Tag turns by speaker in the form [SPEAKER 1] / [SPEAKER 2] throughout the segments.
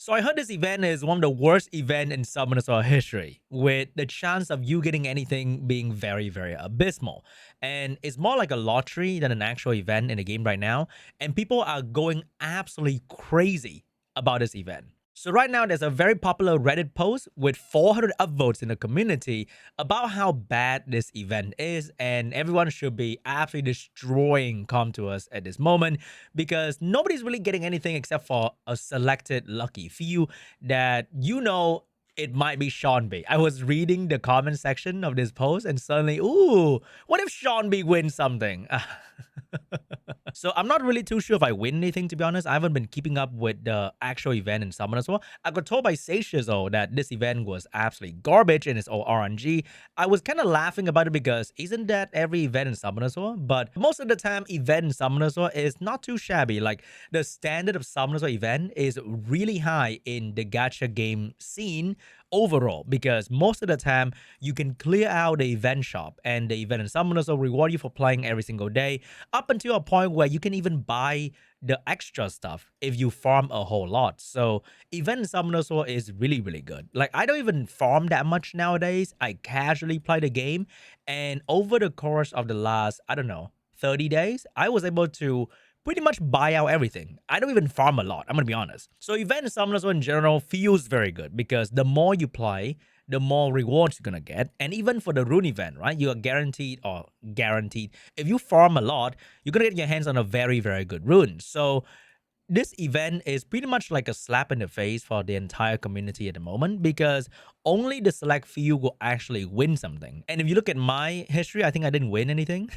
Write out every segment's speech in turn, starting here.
[SPEAKER 1] So I heard this event is one of the worst events in Summoner's history, with the chance of you getting anything being very, very abysmal. And it's more like a lottery than an actual event in the game right now. And people are going absolutely crazy about this event. So right now, there's a very popular Reddit post with 400 upvotes in the community about how bad this event is, and everyone should be absolutely destroying Comtours at this moment because nobody's really getting anything except for a selected lucky few that it might be SeanB. I was reading the comment section of this post and suddenly, ooh, what if SeanB wins something? So I'm not really too sure if I win anything, to be honest. I haven't been keeping up with the actual event in Summon as well. I got told by Seishizo that this event was absolutely garbage and it's all RNG. I was kind of laughing about it because isn't that every event in Summon as well? But most of the time, event in Summon as well is not too shabby. Like the standard of Summon as well event is really high in the gacha game scene overall, because most of the time you can clear out the event shop and the event in Summoners will reward you for playing every single day, up until a point where you can even buy the extra stuff if you farm a whole lot. So event in Summoners is really, really good. Like I don't even farm that much nowadays. I casually play the game, and over the course of the last, I don't know, 30 days, I was able to pretty much buy out everything. I don't even farm a lot, I'm gonna be honest. So event summoners in general feels very good because the more you play, the more rewards you're gonna get. And even for the rune event, right? You are guaranteed. If you farm a lot, you're gonna get your hands on a very, very good rune. So this event is pretty much like a slap in the face for the entire community at the moment because only the select few will actually win something. And if you look at my history, I think I didn't win anything.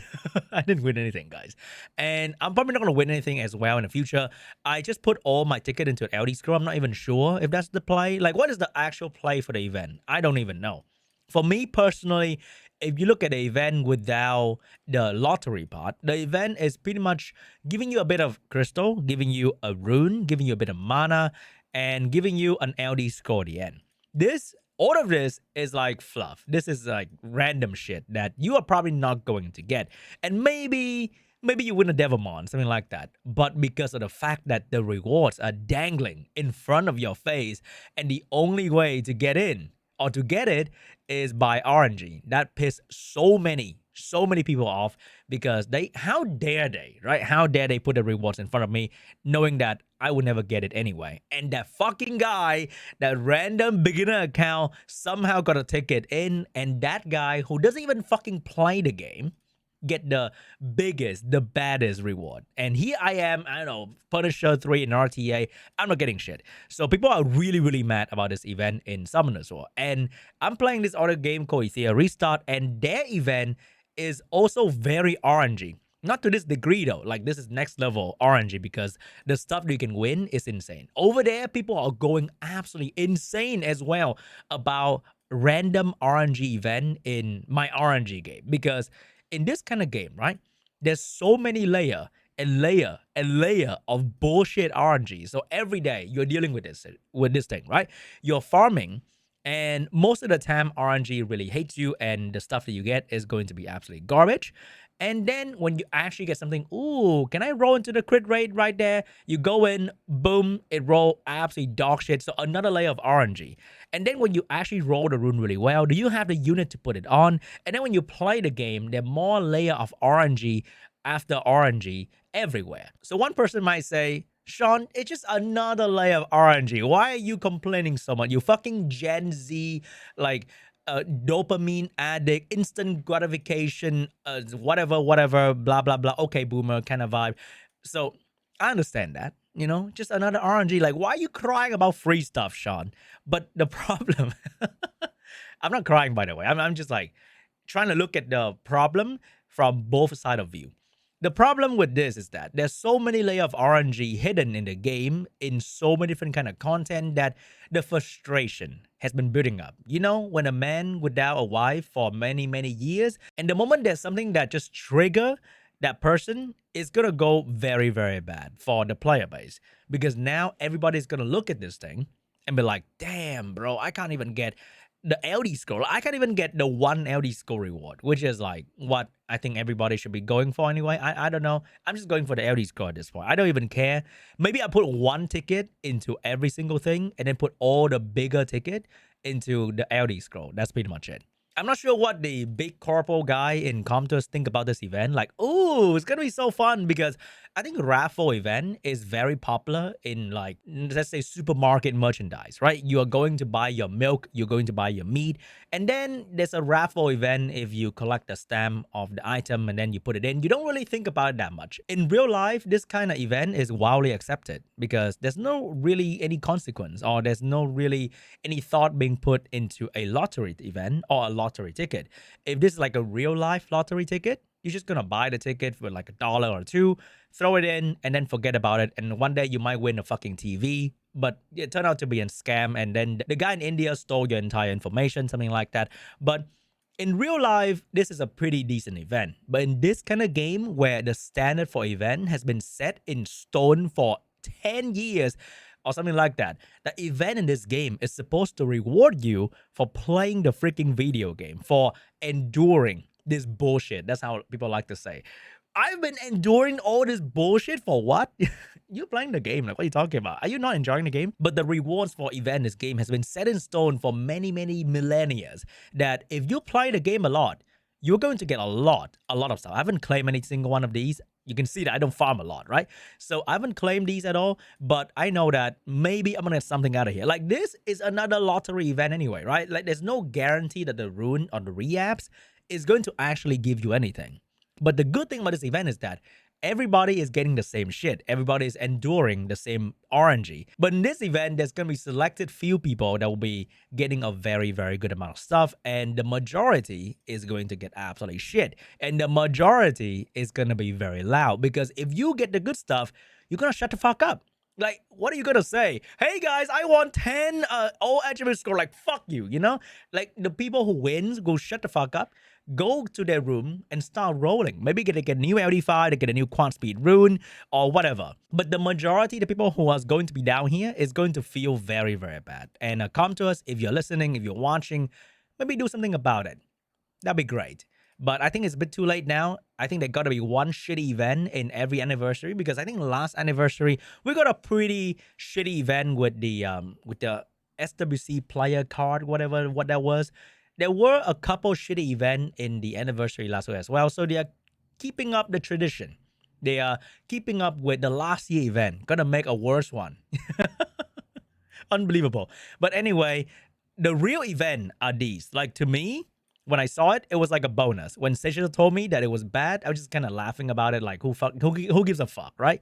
[SPEAKER 1] I didn't win anything, guys. And I'm probably not going to win anything as well in the future. I just put all my ticket into an LD scroll. I'm not even sure if that's the play. Like, what is the actual play for the event? I don't even know. For me personally, if you look at the event without the lottery part, the event is pretty much giving you a bit of crystal, giving you a rune, giving you a bit of mana, and giving you an LD score at the end. All of this is like fluff. This is like random shit that you are probably not going to get. And maybe you win a Devilmon, something like that. But because of the fact that the rewards are dangling in front of your face, and the only way to get in or to get it is by RNG. That pissed so many people off because how dare they, right? How dare they put the rewards in front of me knowing that I would never get it anyway. And that fucking guy, that random beginner account somehow got a ticket in, and that guy who doesn't even fucking play the game get the biggest, the baddest reward. And here I am, I don't know, Punisher 3 in RTA, I'm not getting shit. So people are really, really mad about this event in Summoners War. And I'm playing this other game called Ethia Restart, and their event is also very RNG. Not to this degree though, like this is next level RNG because the stuff that you can win is insane. Over there, people are going absolutely insane as well about random RNG event in my RNG game because in this kind of game, right, there's so many layer of bullshit RNG. So every day you're dealing with this thing, right? You're farming, and most of the time RNG really hates you, and the stuff that you get is going to be absolutely garbage. And then when you actually get something, ooh, can I roll into the crit rate right there? You go in, boom, it roll absolutely dog shit. So another layer of RNG. And then when you actually roll the rune really well, do you have the unit to put it on? And then when you play the game, there are more layer of RNG after RNG everywhere. So one person might say, Sean, it's just another layer of RNG. Why are you complaining so much? You fucking Gen Z, like, dopamine addict, instant gratification, whatever, blah, blah, blah. Okay, boomer kind of vibe. So I understand that, just another RNG. Like, why are you crying about free stuff, Sean? But the problem, I'm not crying, by the way. I'm just like trying to look at the problem from both sides of view. The problem with this is that there's so many layers of RNG hidden in the game in so many different kind of content that the frustration has been building up. When a man without a wife for many, many years, and the moment there's something that just trigger that person, is going to go very, very bad for the player base. Because now everybody's going to look at this thing and be like, damn, bro, I can't even get the LD score. I can't even get the one LD score reward, which is like what I think everybody should be going for anyway. I don't know. I'm just going for the LD score at this point. I don't even care. Maybe I put one ticket into every single thing and then put all the bigger ticket into the LD scroll. That's pretty much it. I'm not sure what the big corporal guy in Comtos think about this event. Like, oh, it's gonna be so fun because I think Raffle event is very popular in like let's say supermarket merchandise, right? You are going to buy your milk, you're going to buy your meat, and then there's a Raffle event if you collect the stamp of the item and then you put it in. You don't really think about it that much. In real life, this kind of event is wildly accepted because there's no really any consequence or there's no really any thought being put into a lottery event or a lottery ticket. If this is like a real life lottery ticket, you're just gonna buy the ticket for like $1 or $2, throw it in, and then forget about it. And one day you might win a fucking TV, but it turned out to be a scam. And then the guy in India stole your entire information, something like that. But in real life, this is a pretty decent event. But in this kind of game where the standard for event has been set in stone for 10 years, or something like that. The event in this game is supposed to reward you for playing the freaking video game, for enduring this bullshit. That's how people like to say. I've been enduring all this bullshit for what? You're playing the game. Like, what are you talking about? Are you not enjoying the game? But the rewards for event in this game has been set in stone for many, many millennia. That if you play the game a lot, you're going to get a lot of stuff. I haven't claimed any single one of these. You can see that I don't farm a lot, right? So I haven't claimed these at all, but I know that maybe I'm gonna get something out of here. Like this is another lottery event anyway, right? Like there's no guarantee that the rune or the re-apps is going to actually give you anything. But the good thing about this event is that everybody is getting the same shit. Everybody is enduring the same RNG. But in this event, there's going to be selected few people that will be getting a very, very good amount of stuff. And the majority is going to get absolutely shit. And the majority is going to be very loud. Because if you get the good stuff, you're going to shut the fuck up. Like, what are you gonna say? Hey guys, I want 10 all attribute score. Like, fuck you, you know? Like, the people who wins go shut the fuck up, go to their room and start rolling. Maybe they get a new LD5, they get a new quant speed rune, or whatever. But the majority, the people who are going to be down here is going to feel very, very bad. And come to us if you're listening, if you're watching, maybe do something about it. That'd be great. But I think it's a bit too late now. I think there got to be one shitty event in every anniversary because I think last anniversary we got a pretty shitty event with the SWC player card, whatever what that was. There were a couple shitty events in the anniversary last year as well. So they are keeping up the tradition. They are keeping up with the last year event. Gonna make a worse one. Unbelievable. But anyway, the real event are these. Like to me, when I saw it, it was like a bonus. When Seixas told me that it was bad, I was just kind of laughing about it, like who gives a fuck, right?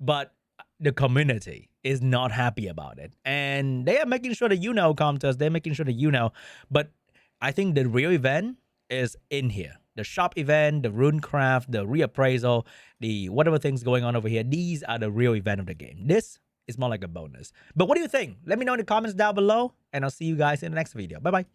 [SPEAKER 1] But the community is not happy about it, and they are making sure that you know, Comters. They're making sure that you know. But I think the real event is in here. The shop event, the rune craft, the reappraisal, the whatever things going on over here. These are the real event of the game. This is more like a bonus. But what do you think? Let me know in the comments down below, and I'll see you guys in the next video. Bye bye.